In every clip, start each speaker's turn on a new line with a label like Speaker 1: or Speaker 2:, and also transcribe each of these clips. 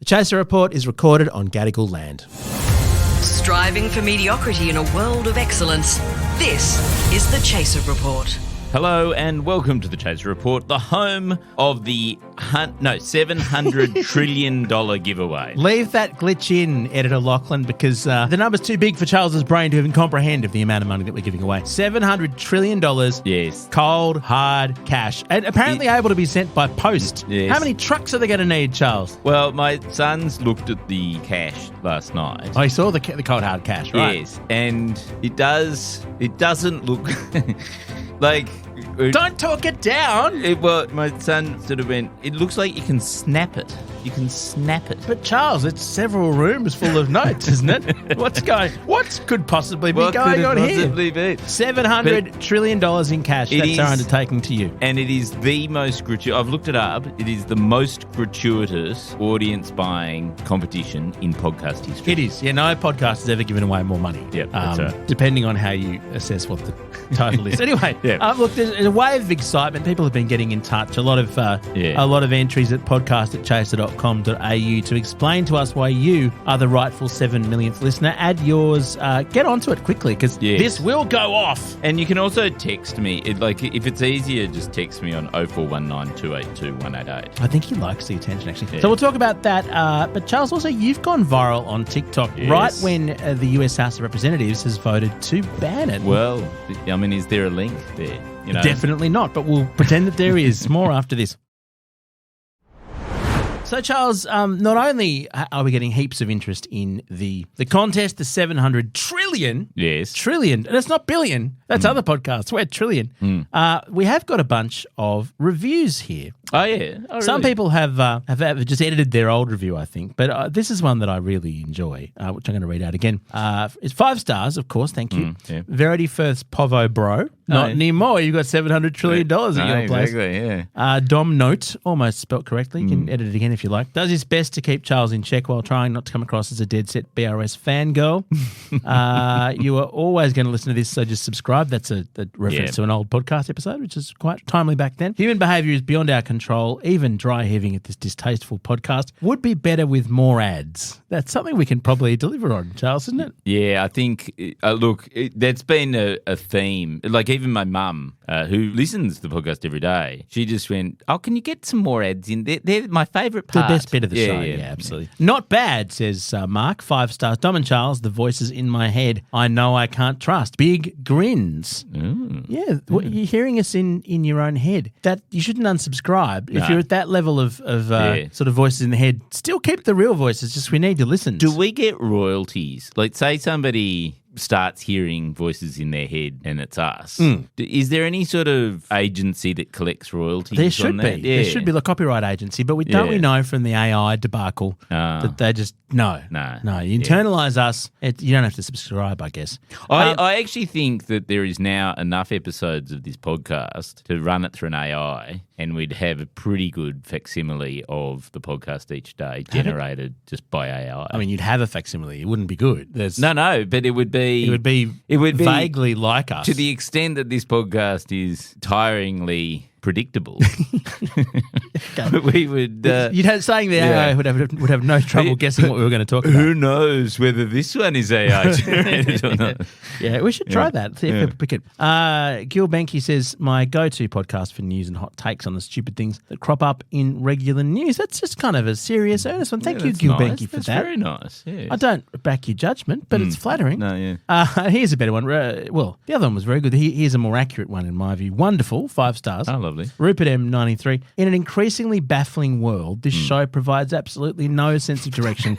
Speaker 1: The Chaser Report is recorded on Gadigal land.
Speaker 2: Striving for mediocrity in a world of excellence. This is the Chaser Report.
Speaker 3: Hello and welcome to the Chaser Report, the home of the $700 trillion giveaway.
Speaker 1: Leave that glitch in, Editor Lachlan, because the number's too big for Charles's brain to even comprehend of the amount of money that we're giving away. $700 trillion.
Speaker 3: Yes.
Speaker 1: Cold, hard cash. And apparently able to be sent by post.
Speaker 3: Yes.
Speaker 1: How many trucks are they going to need, Charles?
Speaker 3: Well, my sons looked at the cash last night.
Speaker 1: I saw the cold, hard cash, right?
Speaker 3: Yes, and it doesn't look like...
Speaker 1: Don't talk it down.
Speaker 3: My son sort of went, it looks like you can snap it. You can snap it.
Speaker 1: But Charles, it's several rooms full of notes, isn't it? What could possibly be going on here? $700 trillion in cash. That's our undertaking to you.
Speaker 3: And it is the most gratuitous. I've looked it up. It is the most gratuitous audience buying competition in podcast history.
Speaker 1: It is. Yeah, no podcast has ever given away more money.
Speaker 3: Yep, that's right.
Speaker 1: Depending on how you assess what the title is. Anyway, look, there's a wave of excitement. People have been getting in touch. A lot of entries at podcast@chaser.com.au to explain to us why you are the rightful 7 millionth listener. Add yours. Get onto it quickly because this will go off.
Speaker 3: And you can also text me. If it's easier, just text me on 0419 282 188.
Speaker 1: I think he likes the attention, actually. Yeah. So we'll talk about that. But Charles, also, you've gone viral on TikTok right when the US House of Representatives has voted to ban it.
Speaker 3: Well, I mean, is there a link there? You know?
Speaker 1: Definitely not, but we'll pretend that there is. More after this. So, Charles, not only are we getting heaps of interest in the contest, the 700 trillion.
Speaker 3: Yes.
Speaker 1: Trillion. And it's not billion. That's other podcasts. We're trillion. We have got a bunch of reviews here.
Speaker 3: Oh, yeah. Oh, really?
Speaker 1: Some people have just edited their old review, I think. But this is one that I really enjoy, which I'm going to read out again. It's 5 stars, of course. Thank you.
Speaker 3: Yeah.
Speaker 1: Verity Firth Povo Bro. Not anymore. You've got $700 trillion at your place.
Speaker 3: Exactly, yeah.
Speaker 1: Dom Note, almost spelt correctly. You can edit it again if you like. Does his best to keep Charles in check while trying not to come across as a dead set BRS fangirl. You are always going to listen to this, so just subscribe. That's a reference to an old podcast episode, which is quite timely back then. Human behaviour is beyond our control. Even dry heaving at this distasteful podcast would be better with more ads. That's something we can probably deliver on, Charles, isn't it?
Speaker 3: Yeah, I think, that's been a theme. Like even my mum, who listens to the podcast every day, she just went, can you get some more ads in? They're my favourite part.
Speaker 1: The best bit of the show, yeah, absolutely. Not bad, says Mark, 5 stars. Dom and Charles, the voices in my head, I know I can't trust. Big grins. Yeah, you're hearing us in your own head. That you shouldn't unsubscribe. If you're at that level of sort of voices in the head, still keep the real voices, just we need to listen.
Speaker 3: Do we get royalties? Like, say somebody starts hearing voices in their head and it's us. Is there any sort of agency that collects royalties?
Speaker 1: There should
Speaker 3: on
Speaker 1: be.
Speaker 3: that? Yeah.
Speaker 1: There should be a copyright agency, but we know from the AI debacle that they just no. You internalise us. You don't have to subscribe, I guess.
Speaker 3: I actually think that there is now enough episodes of this podcast to run it through an AI, and we'd have a pretty good facsimile of the podcast each day generated just by AI.
Speaker 1: I mean, you'd have a facsimile. It wouldn't be good.
Speaker 3: No, but it would be
Speaker 1: vaguely like us.
Speaker 3: To the extent that this podcast is tiringly predictable. We would.
Speaker 1: Saying the AI would have no trouble guessing what we were going to talk about.
Speaker 3: Who knows whether this one is AI generated or not?
Speaker 1: Yeah, we should try that. See if we pick it. Gil Benke says, my go-to podcast for news and hot takes on the stupid things that crop up in regular news. That's just kind of a serious, earnest one. Thank you, Gil Benke, for that.
Speaker 3: That's very nice. Yes.
Speaker 1: I don't back your judgment, but it's flattering.
Speaker 3: No, yeah.
Speaker 1: Here's a better one. The other one was very good. Here's a more accurate one in my view. Wonderful, 5 stars.
Speaker 3: Oh, lovely.
Speaker 1: Rupert M93. In an increasingly baffling world, this show provides absolutely no sense of direction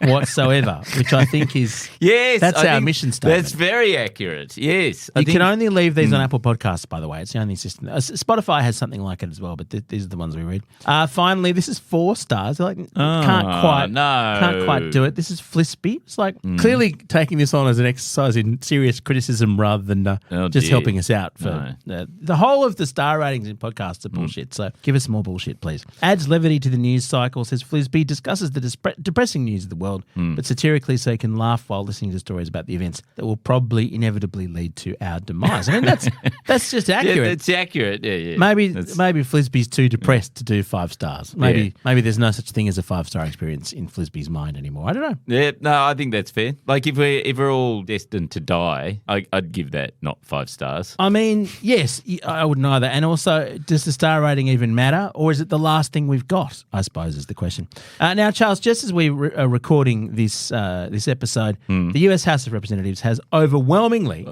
Speaker 1: whatsoever, which I think is that's our mission statement.
Speaker 3: That's very accurate. Yes.
Speaker 1: You can only leave these on Apple Podcasts, by the way. It's the only system. Spotify has something like it as well, but these are the ones we read. Finally, this is 4 stars. They're like, can't quite do it. This is Flispy. It's like clearly taking this on as an exercise in serious criticism rather than just helping us out. For the whole of the star ratings podcasts are bullshit. So give us more bullshit, please. Adds levity to the news cycle, says Flisby discusses the depressing news of the world, but satirically so he can laugh while listening to stories about the events that will probably inevitably lead to our demise. I mean, that's just accurate.
Speaker 3: Yeah, it's accurate. Yeah.
Speaker 1: Maybe Flisby's too depressed to do 5 stars. Maybe there's no such thing as a 5-star experience in Flisby's mind anymore. I don't know.
Speaker 3: Yeah, no, I think that's fair. Like if we're all destined to die, I'd give that not 5 stars.
Speaker 1: I mean, yes, I wouldn't either. And also, does the star rating even matter, or is it the last thing we've got? I suppose is the question. Now, Charles, just as we are recording this episode, the US House of Representatives has overwhelmingly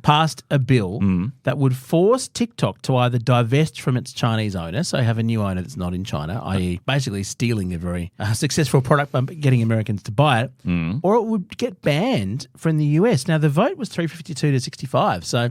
Speaker 1: passed a bill that would force TikTok to either divest from its Chinese owner, so have a new owner that's not in China, i.e. basically stealing their very successful product by getting Americans to buy it, or it would get banned from the US. Now, the vote was 352 to 65, so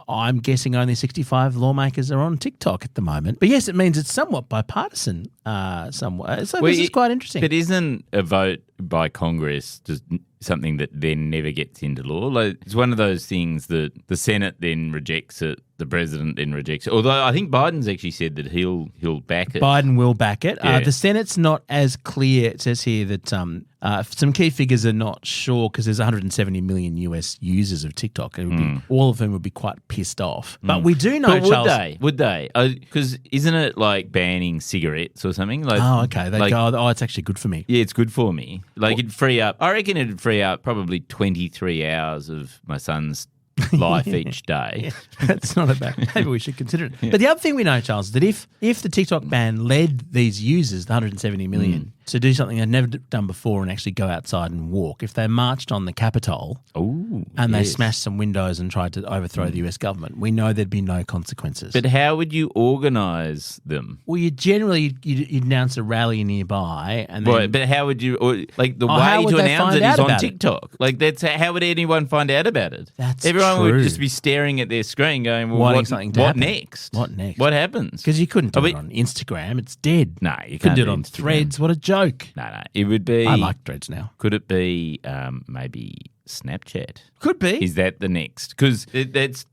Speaker 1: I'm guessing only 65 lawmakers are on TikTok at the moment. But yes, it means it's somewhat bipartisan somewhat. So this is quite interesting.
Speaker 3: But isn't a vote by Congress just something that then never gets into law? Like, it's one of those things that the Senate then rejects it, the president then rejects it. Although I think Biden's actually said that he'll back it.
Speaker 1: Biden will back it.
Speaker 3: Yeah.
Speaker 1: The Senate's not as clear. It says here that some key figures are not sure because there's 170 million US users of TikTok. It would be, all of them would be quite pissed off. But we do know,
Speaker 3: but
Speaker 1: Charles.
Speaker 3: would they? Because isn't it like banning cigarettes or something? Like,
Speaker 1: Oh, okay. They go, oh, it's actually good for me.
Speaker 3: Yeah, it's good for me. Like it'd free up. I reckon it'd free up probably 23 hours of my son's life each day.
Speaker 1: That's not a bad. Maybe we should consider it. But the other thing we know, Charles, is that if the TikTok ban led these users, the 170 million, to do something they'd never done before and actually go outside and walk, if they marched on the Capitol and they smashed some windows and tried to overthrow the US government, we know there'd be no consequences.
Speaker 3: But how would you organise them?
Speaker 1: Well, you'd announce a rally nearby, and then,
Speaker 3: Right, but how would you, like the
Speaker 1: how
Speaker 3: way
Speaker 1: would
Speaker 3: to
Speaker 1: they
Speaker 3: announce
Speaker 1: find
Speaker 3: it
Speaker 1: out
Speaker 3: is on
Speaker 1: about it?
Speaker 3: TikTok. Like how would anyone find out about it? Everyone
Speaker 1: true.
Speaker 3: would just be staring at their screen going, well,
Speaker 1: Wanting
Speaker 3: what,
Speaker 1: something to
Speaker 3: what
Speaker 1: happen.
Speaker 3: next?
Speaker 1: What next?
Speaker 3: What happens?
Speaker 1: Because you couldn't do it on Instagram. It's dead.
Speaker 3: No, you
Speaker 1: couldn't
Speaker 3: can't
Speaker 1: do it
Speaker 3: do
Speaker 1: on
Speaker 3: Instagram.
Speaker 1: Threads. What a joke.
Speaker 3: No. It would be...
Speaker 1: I like Threads now.
Speaker 3: Could it be maybe Snapchat?
Speaker 1: Could be.
Speaker 3: Is that the next? Because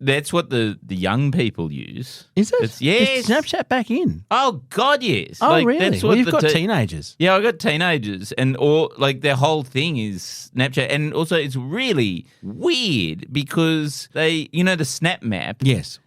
Speaker 3: that's what the young people use.
Speaker 1: Is it?
Speaker 3: Yes.
Speaker 1: Is Snapchat back in?
Speaker 3: Oh, God, yes.
Speaker 1: Oh, really?
Speaker 3: That's
Speaker 1: Well,
Speaker 3: what
Speaker 1: you've got teenagers.
Speaker 3: Yeah, I've got teenagers, and all like their whole thing is Snapchat. And also it's really weird because they, the Snap Map.
Speaker 1: Yes.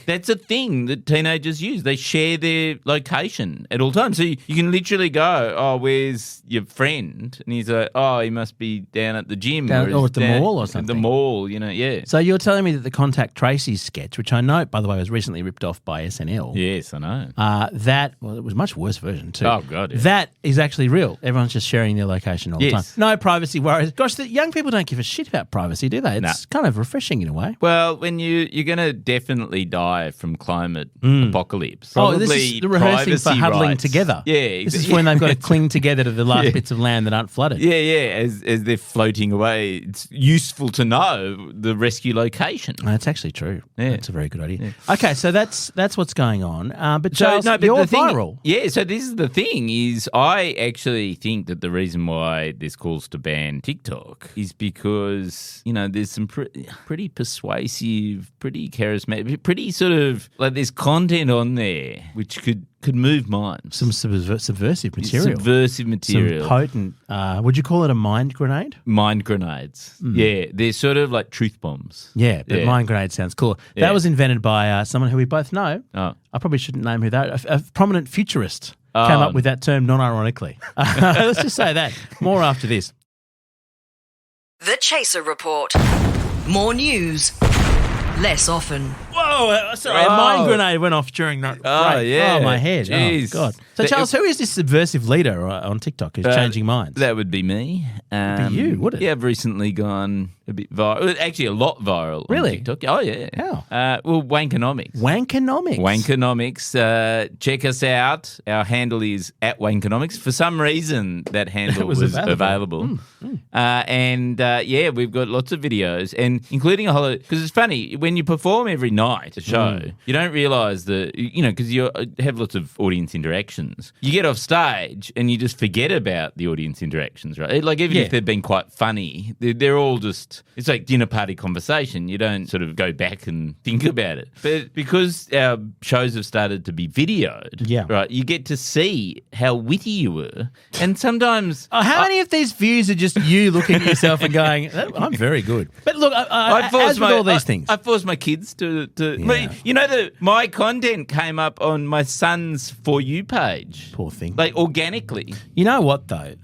Speaker 3: That's a thing that teenagers use. They share their location at all times. So you can literally go, oh, where's your friend? And he's like, oh, he must be down at the gym.
Speaker 1: Or at the mall or something.
Speaker 3: At the mall, yeah.
Speaker 1: So you're telling me that the Contact Tracey sketch, which I know, by the way, was recently ripped off by SNL.
Speaker 3: Yes, I know.
Speaker 1: It was a much worse version too.
Speaker 3: Oh, God, yeah.
Speaker 1: That is actually real. Everyone's just sharing their location all the time.
Speaker 3: Yes.
Speaker 1: No privacy worries. Gosh, the young people don't give a shit about privacy, do they? It's kind of refreshing in a way.
Speaker 3: Well, when you're going to definitely die from climate apocalypse.
Speaker 1: This is the rehearsing for huddling
Speaker 3: rights.
Speaker 1: together.
Speaker 3: Yeah.
Speaker 1: This is when they've got to cling together to the last bits of land that aren't flooded.
Speaker 3: Yeah. As they're floating away, it's useful to know the rescue location.
Speaker 1: That's actually true.
Speaker 3: Yeah.
Speaker 1: That's a very good idea. Okay, so that's what's going on. But
Speaker 3: So,
Speaker 1: Charles,
Speaker 3: no, but
Speaker 1: you're
Speaker 3: the thing-
Speaker 1: viral.
Speaker 3: Yeah, so this is the thing is I actually think that the reason why this calls to ban TikTok is because, there's some pretty persuasive, pretty charismatic, pretty sort of, like there's content on there which could move minds.
Speaker 1: Some subversive material.
Speaker 3: Subversive material.
Speaker 1: Some potent, would you call it a mind grenade?
Speaker 3: Mind grenades. Yeah, they're sort of like truth bombs.
Speaker 1: Yeah, but mind grenade sounds cool.
Speaker 3: Yeah.
Speaker 1: That was invented by someone who we both know.
Speaker 3: Oh.
Speaker 1: I probably shouldn't name who that. A prominent futurist came up with that term non-ironically. Let's just say that. More after this.
Speaker 2: The Chaser Report. More news, less often.
Speaker 1: Whoa, sorry, a mind grenade went off during that.
Speaker 3: Oh,
Speaker 1: break.
Speaker 3: yeah.
Speaker 1: Oh, my head.
Speaker 3: Jeez.
Speaker 1: Oh, God. So, Charles, who is this subversive leader on TikTok who's changing minds?
Speaker 3: That would be me.
Speaker 1: It'd be you, would it?
Speaker 3: Yeah, I've recently gone a bit viral. Actually, a lot viral
Speaker 1: Really?
Speaker 3: on TikTok. Oh, yeah.
Speaker 1: How?
Speaker 3: Well, Wankonomics.
Speaker 1: Wankonomics.
Speaker 3: Wankonomics. Check us out. Our handle is @Wankonomics. For some reason, that handle
Speaker 1: was available.
Speaker 3: We've got lots of videos, and including a whole. Because it's funny when you perform every night a show, you don't realise that because you have lots of audience interactions interactions. You get off stage and you just forget about the audience interactions, right? Like even if they've been quite funny, they're all just, it's like dinner party conversation. You don't sort of go back and think about it. But because our shows have started to be videoed, right, you get to see how witty you were. And sometimes...
Speaker 1: how many of these views are just you looking at yourself and going, I'm very good? But look, as with all these things...
Speaker 3: I forced my kids to you know, my content came up on my son's For You page.
Speaker 1: Poor thing.
Speaker 3: Like organically.
Speaker 1: You know what, though?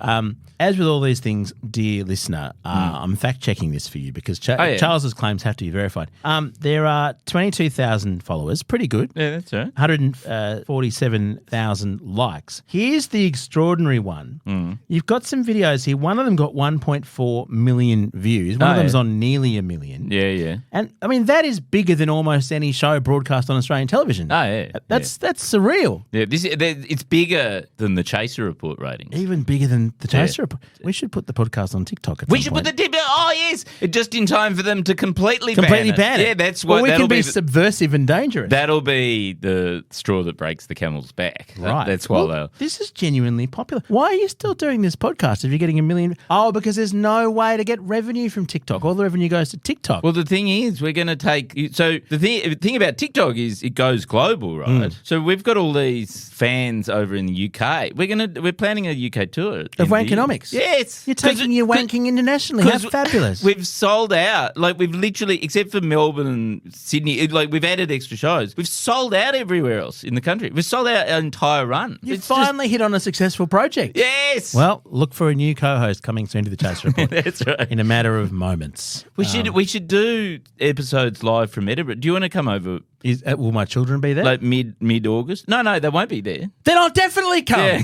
Speaker 1: As with all these things, dear listener, I'm fact-checking this for you because Charles's claims have to be verified. There are 22,000 followers. Pretty good.
Speaker 3: Yeah, that's right.
Speaker 1: 147,000 likes. Here's the extraordinary one. You've got some videos here. One of them got 1.4 million views. One of them's on nearly a million.
Speaker 3: Yeah.
Speaker 1: And, I mean, that is bigger than almost any show broadcast on Australian television.
Speaker 3: Oh, yeah.
Speaker 1: That's surreal.
Speaker 3: Yeah, it's bigger than the Chaser Report ratings.
Speaker 1: Even bigger than the Chaser Report. We should put the podcast on TikTok at some point.
Speaker 3: Put the dip. Oh, yes. Just in time for them to completely ban it. Yeah, that's what...
Speaker 1: Well, we can be subversive and dangerous.
Speaker 3: That'll be the straw that breaks the camel's back.
Speaker 1: Right.
Speaker 3: That's why
Speaker 1: well, this is genuinely popular. Why are you still doing this podcast if you're getting 1 million? Oh, because there's no way to get revenue from TikTok. All the revenue goes to TikTok.
Speaker 3: Well, the thing is, we're going to take... So the thing about TikTok is it goes global, right? So we've got all these fans over in the UK. We're planning a UK tour.
Speaker 1: Of Wankonomics.
Speaker 3: Yes.
Speaker 1: You're taking your wanking internationally. How fabulous.
Speaker 3: We've sold out. Like, we've literally, except for Melbourne and Sydney, like, we've added extra shows. We've sold out everywhere else in the country. We've sold out our entire run.
Speaker 1: You've finally hit on a successful project.
Speaker 3: Yes.
Speaker 1: Well, look for a new co-host coming soon to the Chaser Report.
Speaker 3: That's right.
Speaker 1: In a matter of moments.
Speaker 3: We should do episodes live from Edinburgh. Do you want to come over?
Speaker 1: Will my children be there?
Speaker 3: Like mid-August? No, they won't be there.
Speaker 1: Then I'll definitely come.
Speaker 3: Yeah.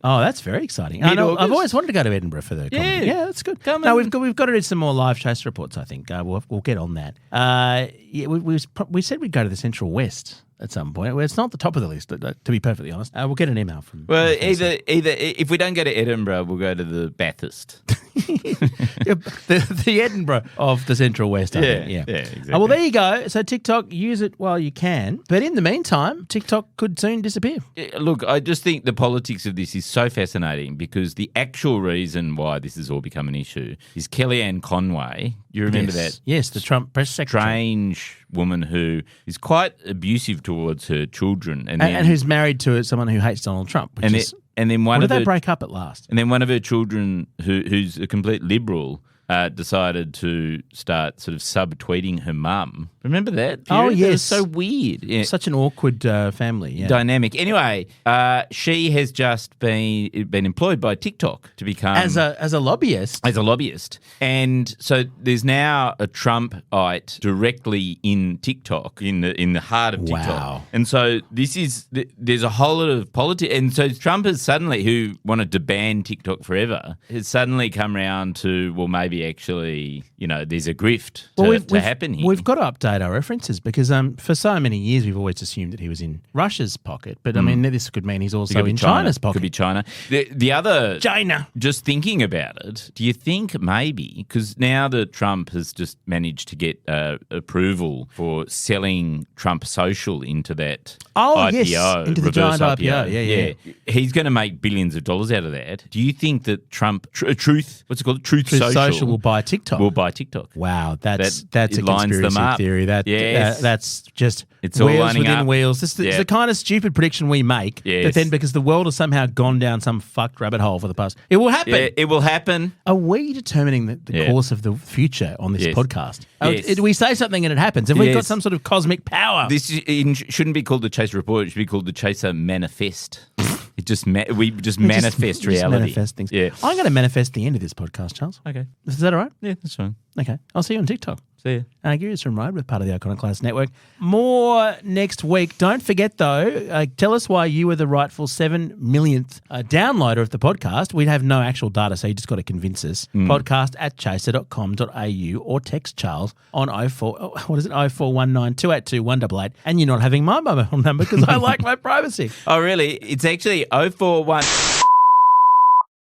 Speaker 1: Oh, that's very exciting. I've always wanted to go to Edinburgh for the comedy. Yeah, that's good. We've got to do some more live Chaser Reports, I think. We'll get on that. We said we'd go to the Central West at some point. Well, it's not the top of the list, to be perfectly honest. We'll get an email from...
Speaker 3: Well, either if we don't go to Edinburgh, we'll go to the Bathurst.
Speaker 1: the Edinburgh of the Central West, I think. Yeah, exactly. Well, there you go. So TikTok, use it while you can. But in the meantime, TikTok could soon disappear.
Speaker 3: Look, I just think the politics of this is so fascinating because the actual reason why this has all become an issue is Kellyanne Conway. You remember that?
Speaker 1: Yes, the Trump press secretary.
Speaker 3: Strange woman who is quite abusive towards her children.
Speaker 1: And who's married to someone who hates Donald Trump.
Speaker 3: And then one
Speaker 1: did they break up at last?
Speaker 3: And then one of her children, who's a complete liberal, decided to start sort of subtweeting her mum. Remember that period?
Speaker 1: Oh, yes.
Speaker 3: It was so weird. Yeah.
Speaker 1: Such an awkward family.
Speaker 3: Dynamic. Anyway, she has just been employed by TikTok to become...
Speaker 1: As a lobbyist?
Speaker 3: As a lobbyist. And so there's now a Trumpite directly in TikTok, in the heart of TikTok.
Speaker 1: Wow.
Speaker 3: And so there's a whole lot of politics. And so Trump has suddenly, who wanted to ban TikTok forever, has suddenly come around to, well, maybe actually, there's a grift to happen here.
Speaker 1: We've got to update our references because for so many years we've always assumed that he was in Russia's pocket. But, I mean, this could mean he's also in China's pocket.
Speaker 3: Could be China. The other...
Speaker 1: China.
Speaker 3: Just thinking about it, do you think maybe, because now that Trump has just managed to get approval for selling Trump Social into that IPO.
Speaker 1: Yes, into the giant IPO. Yeah.
Speaker 3: He's going to make billions of dollars out of that. Do you think that Trump... Truth Social
Speaker 1: will buy TikTok. Wow, that's a conspiracy theory. That's just
Speaker 3: it's all
Speaker 1: wheels
Speaker 3: lining
Speaker 1: within
Speaker 3: up.
Speaker 1: Wheels. This is the kind of stupid prediction we make.
Speaker 3: Yes.
Speaker 1: But then because the world has somehow gone down some fucked rabbit hole for the past, it will happen.
Speaker 3: Yeah, it will happen.
Speaker 1: Are we determining the course of the future on this podcast?
Speaker 3: Yes.
Speaker 1: We say something and it happens. Have we got some sort of cosmic power?
Speaker 3: This shouldn't be called the Chaser Report. It should be called the Chaser Manifest. We just manifest reality.
Speaker 1: Manifest things.
Speaker 3: Yeah.
Speaker 1: I'm going to manifest the end of this podcast, Charles.
Speaker 3: Okay.
Speaker 1: Is that all right?
Speaker 3: Yeah, that's fine.
Speaker 1: Okay. I'll see you on TikTok.
Speaker 3: See ya.
Speaker 1: Give you some ride with part of the Iconoclast Network. More next week. Don't forget, though, tell us why you were the rightful 7 millionth downloader of the podcast. We have no actual data, so you just got to convince us. Podcast@chaser.com.au or text Charles on 0419 282 188. And you're not having my mobile number because I like my privacy.
Speaker 3: Oh, really? It's actually 041...